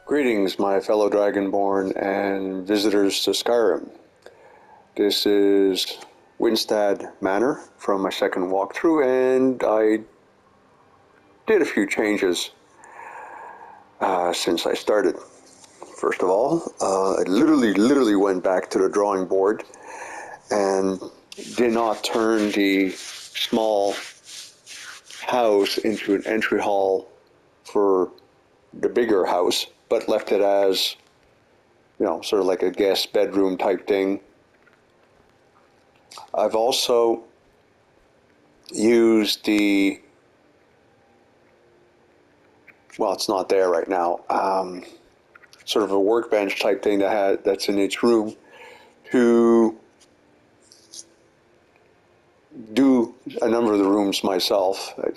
Greetings, my fellow Dragonborn and visitors to Skyrim. This is Windstad Manor from my second walkthrough, and I did a few changes since I started. First of all, I literally went back to the drawing board and did not turn the small house into an entry hall for the bigger house, but left it as, sort of like a guest bedroom type thing. I've also used it's not there right now, sort of a workbench type thing that's in each room to do a number of the rooms myself. I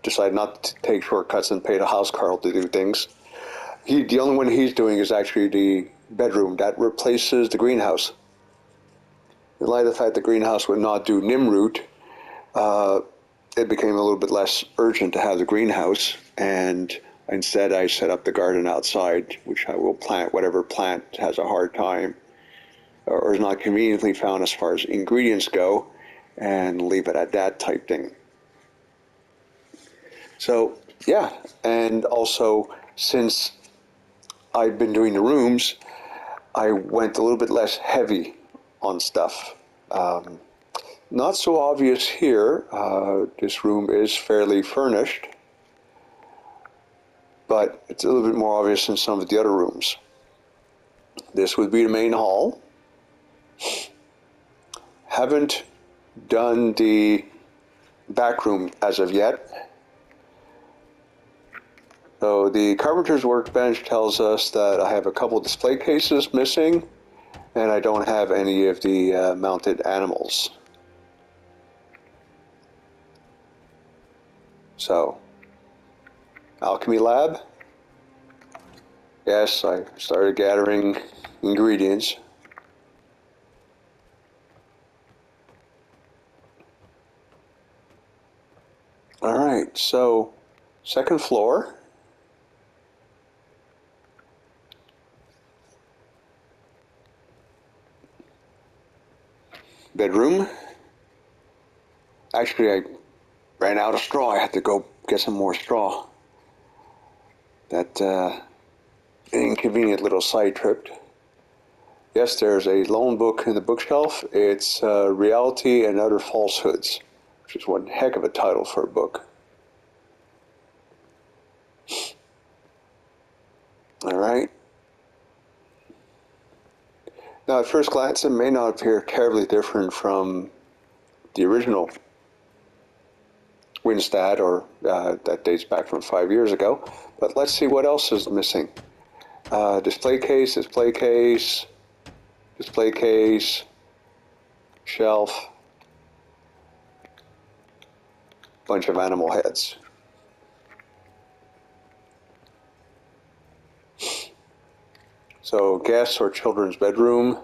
decided not to take shortcuts and pay the housecarl to do things. The only one he's doing is actually the bedroom that replaces the greenhouse. In light of the fact the greenhouse would not do Nimroot, it became a little bit less urgent to have the greenhouse, and instead I set up the garden outside, which I will plant whatever plant has a hard time or is not conveniently found as far as ingredients go, and leave it at that type thing. So yeah, and also since I've been doing the rooms, I went a little bit less heavy on stuff. Not so obvious here. This room is fairly furnished, but it's a little bit more obvious in some of the other rooms. This would be the main hall. Haven't done the back room as of yet. So the carpenter's workbench tells us that I have a couple display cases missing, and I don't have any of the mounted animals. So, alchemy lab. Yes, I started gathering ingredients. All right, so second floor. Bedroom. Actually, I ran out of straw. I had to go get some more straw. That inconvenient little side trip. Yes, there's a lone book in the bookshelf. It's Reality and Other Falsehoods, which is one heck of a title for a book. All right. Now, at first glance, it may not appear terribly different from the original Windstad, or that dates back from 5 years ago. But let's see what else is missing. Display case, display case, display case, shelf, bunch of animal heads. So guests or children's bedroom.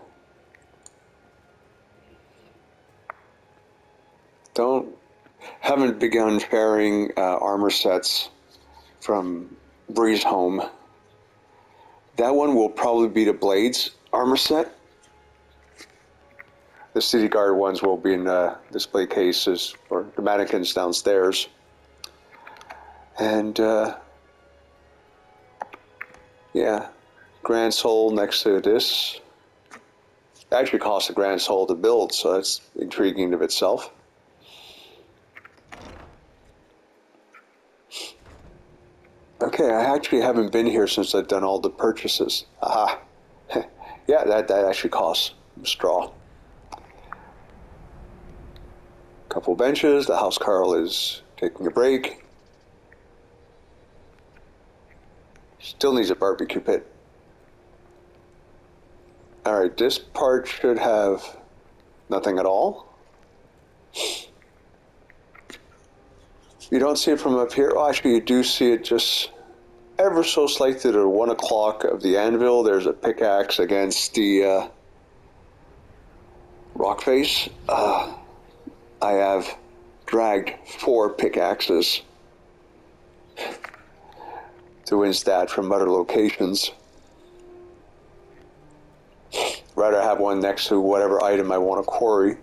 Haven't begun pairing armor sets from Breeze Home. That one will probably be the Blades armor set. The City Guard ones will be in display cases or the mannequins downstairs. And yeah, Grand Soul next to this. It actually costs a Grand Soul to build, so that's intriguing of itself. Okay, I actually haven't been here since I've done all the purchases. Aha. Yeah, that actually costs straw. Couple benches. The housecarl is taking a break. Still needs a barbecue pit. All right, this part should have nothing at all. You don't see it from up here. Oh, actually, you do see it just ever so slightly to 1 o'clock of the anvil. There's a pickaxe against the rock face. I have dragged 4 pickaxes to Windstad from other locations. Rather have one next to whatever item I want to quarry.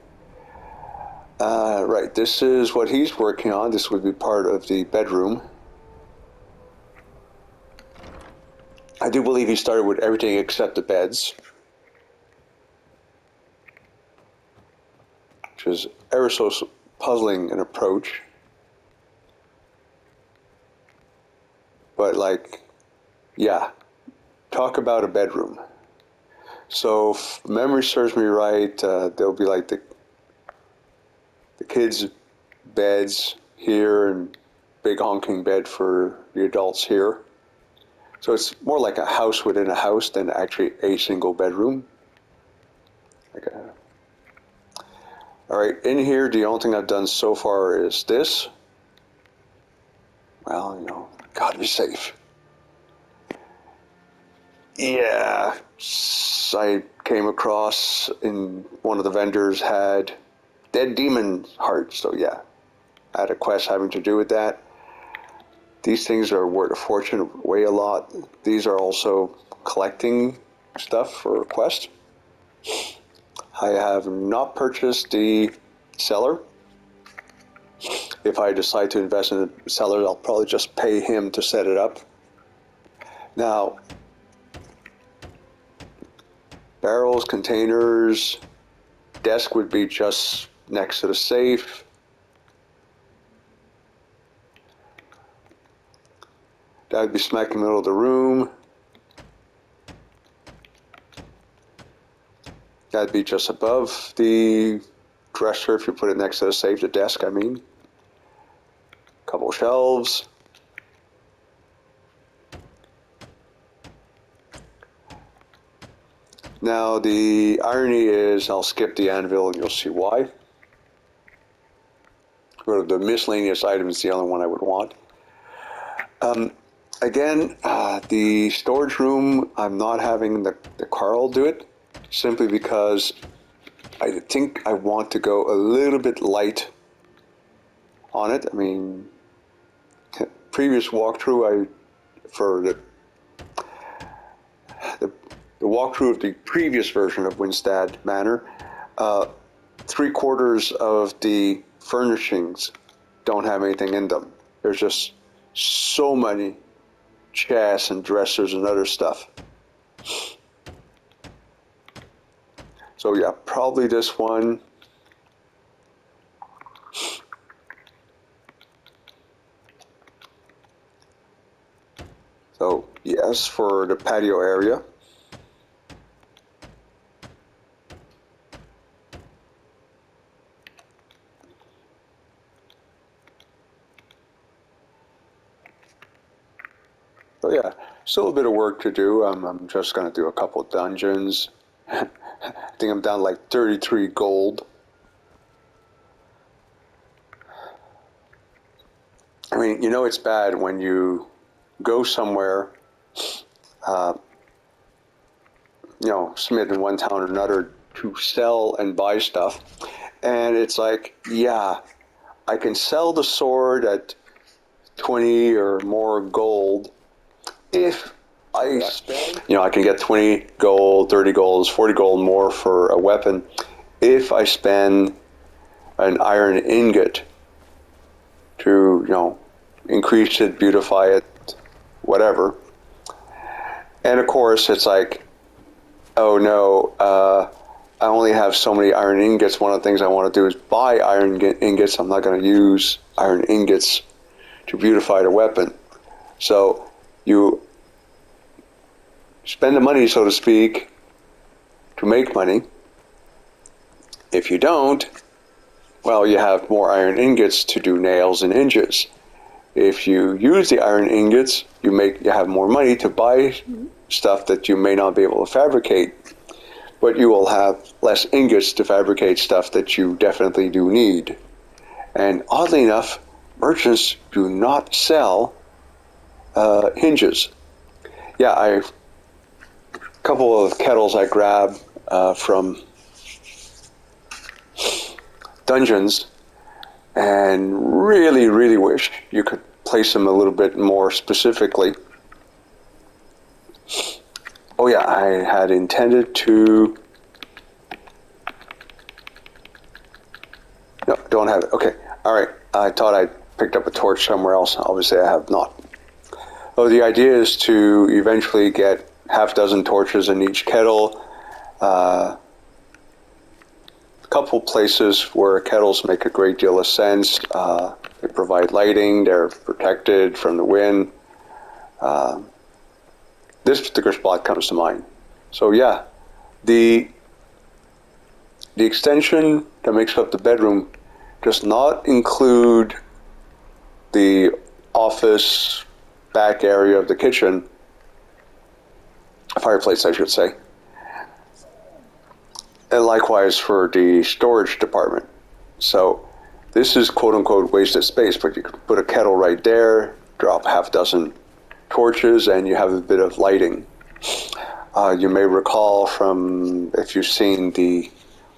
Right, this is what he's working on. This would be part of the bedroom. I do believe he started with everything except the beds, which is ever so puzzling an approach. But like, yeah, talk about a bedroom. So if memory serves me right, there'll be like the kids' beds here and big honking bed for the adults here. So it's more like a house within a house than actually a single bedroom. Okay. All right, in here, the only thing I've done so far is this. Well, you know, gotta be safe. Yeah, I came across in one of the vendors had dead demon hearts, so yeah, I had a quest having to do with that. These things are worth a fortune, weigh a lot. These are also collecting stuff for a quest. I have not purchased the cellar. If I decide to invest in the cellar, I'll probably just pay him to set it up. Now, barrels, containers, desk would be just next to the safe. That would be smack in the middle of the room. That'd be just above the dresser if you put it next to the safe, the desk, I mean. Couple shelves. Now the irony is, I'll skip the anvil and you'll see why. The miscellaneous item is the only one I would want. Again, the storage room, I'm not having the Carl do it, simply because I think I want to go a little bit light on it. I mean, previous walkthrough, for the walkthrough of the previous version of Windstad Manor, 3/4 of the furnishings don't have anything in them. There's just so many chests and dressers and other stuff. So yeah, probably this one. So yes, for the patio area. So yeah, still a bit of work to do. I'm just going to do a couple of dungeons. I think I'm down like 33 gold. I mean, you know it's bad when you go somewhere, you know, submit in one town or another to sell and buy stuff. And it's like, yeah, I can sell the sword at 20 or more gold if I spend, you know, I can get 20 gold, 30 gold, 40 gold more for a weapon if I spend an iron ingot to, you know, increase it, beautify it, whatever. And of course, it's like, oh no, I only have so many iron ingots. One of the things I want to do is buy iron ingots. I'm not going to use iron ingots to beautify the weapon. So you spend the money, so to speak, to make money. If you don't, well, you have more iron ingots to do nails and hinges. If you use the iron ingots, you have more money to buy stuff that you may not be able to fabricate, but you will have less ingots to fabricate stuff that you definitely do need. And oddly enough, merchants do not sell hinges. Yeah, a couple of kettles I grabbed from dungeons, and really wish you could place them a little bit more specifically. yeah, I had intended to... No, don't have it. Okay, all right. I thought I picked up a torch somewhere else. Obviously, I have not. Oh, the idea is to eventually get half dozen torches in each kettle. A couple places where kettles make a great deal of sense. They provide lighting. They're protected from the wind. This particular spot comes to mind. So yeah, the extension that makes up the bedroom does not include the office back area of the kitchen, fireplace I should say, and likewise for the storage department. So this is quote unquote wasted space, but you could put a kettle right there, drop half a dozen torches, and you have a bit of lighting. You may recall from, if you've seen the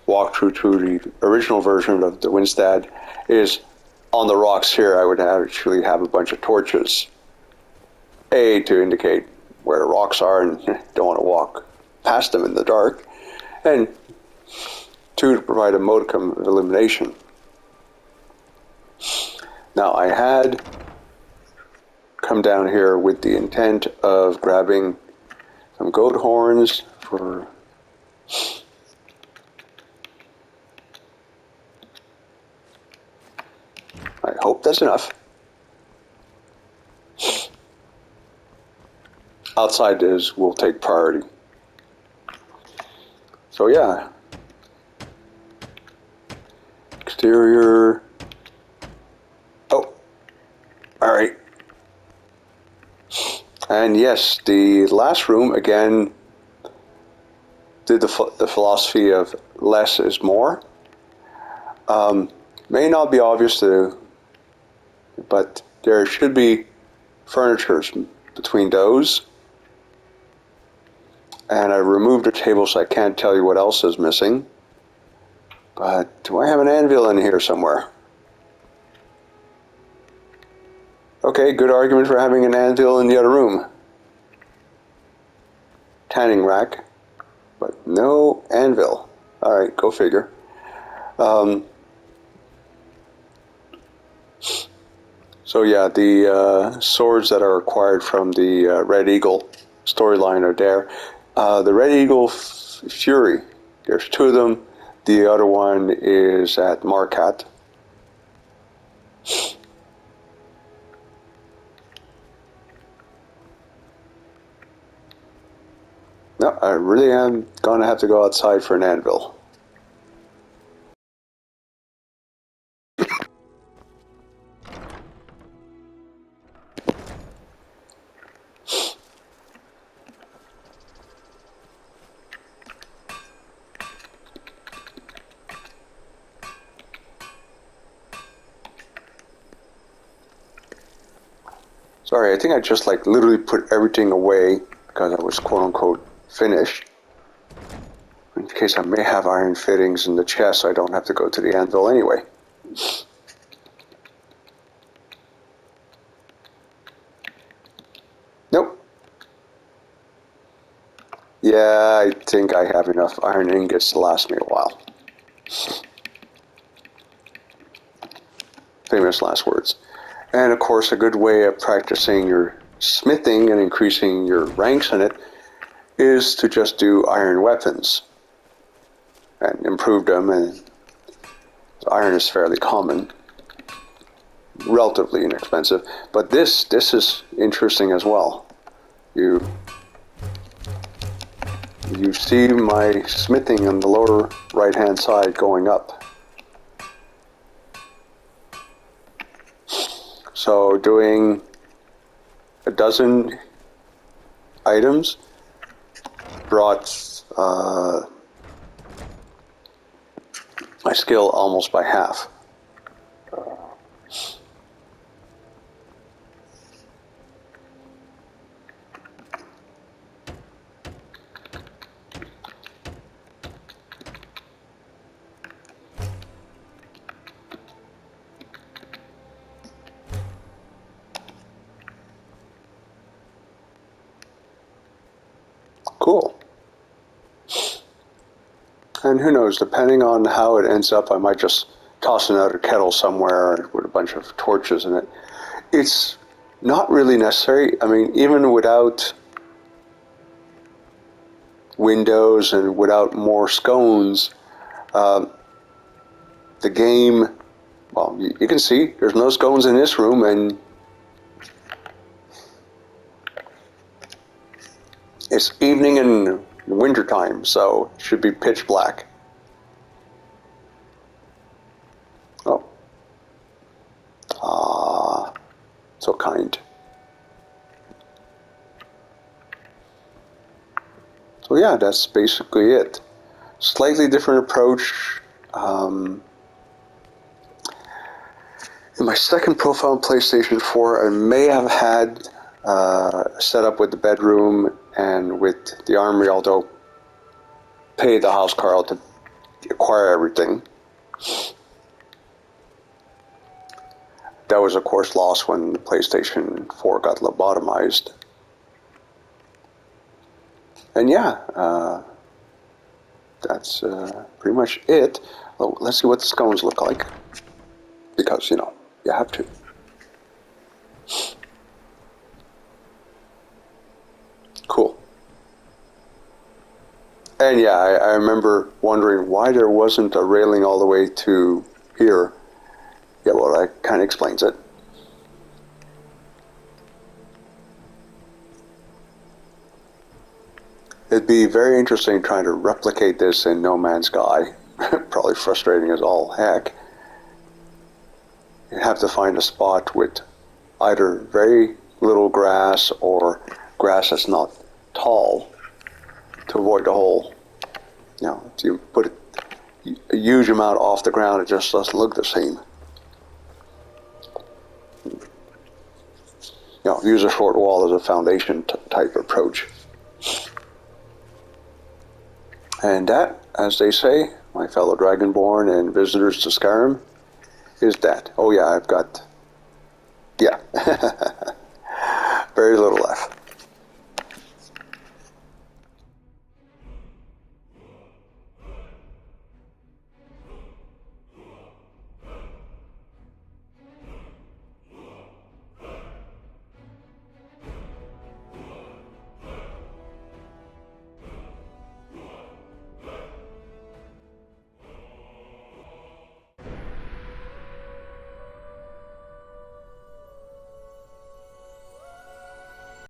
walkthrough to the original version of the Windstad, is on the rocks here I would actually have a bunch of torches. A, to indicate where the rocks are and don't want to walk past them in the dark, and two, to provide a modicum of illumination. Now I had come down here with the intent of grabbing some goat horns for I hope that's enough. Outside will take priority. So yeah. Exterior. Oh, all right. And yes, the last room again did the philosophy of less is more. May not be obvious to, but there should be furniture between those. And I removed a table, so I can't tell you what else is missing. But do I have an anvil in here somewhere? Okay, good argument for having an anvil in the other room. Tanning rack, but no anvil. All right, go figure. So yeah, the swords that are acquired from the Red Eagle storyline are there. The Red Eagle Fury, there's two of them. The other one is at Marquette. No, I really am going to have to go outside for an anvil. Sorry, I think I just literally put everything away because I was quote unquote finished. In case I may have iron fittings in the chest, so I don't have to go to the anvil anyway. Nope. Yeah, I think I have enough iron ingots to last me a while. Famous last words. And of course, a good way of practicing your smithing and increasing your ranks in it is to just do iron weapons and improve them. And iron is fairly common, relatively inexpensive. But this is interesting as well. You see my smithing on the lower right-hand side going up. So doing a dozen items brought my skill almost by half. Cool. And who knows, depending on how it ends up, I might just toss another kettle somewhere with a bunch of torches in it. It's not really necessary. I mean, even without windows and without more scones, the game, well, you can see there's no scones in this room, and it's evening in winter time, so it should be pitch black. Oh. Ah, so kind. So yeah, that's basically it. Slightly different approach. In my second profile on PlayStation 4, I may have had set up with the bedroom and with the armory, although paid the housecarl to acquire everything. That was, of course, lost when the PlayStation 4 got lobotomized. And yeah, that's pretty much it. Well, let's see what the scones look like. Because, you know, you have to. Cool. And yeah, I remember wondering why there wasn't a railing all the way to here. Yeah, well, that kind of explains it. It'd be very interesting trying to replicate this in No Man's Sky. Probably frustrating as all heck. You have to find a spot with either very little grass or grass that's not tall to avoid the hole. You know, if you put a huge amount off the ground, it just doesn't look the same. You know, use a short wall as a foundation type approach. And that, as they say, my fellow Dragonborn and visitors to Skyrim, is that. Oh yeah, I've got, yeah, very little left.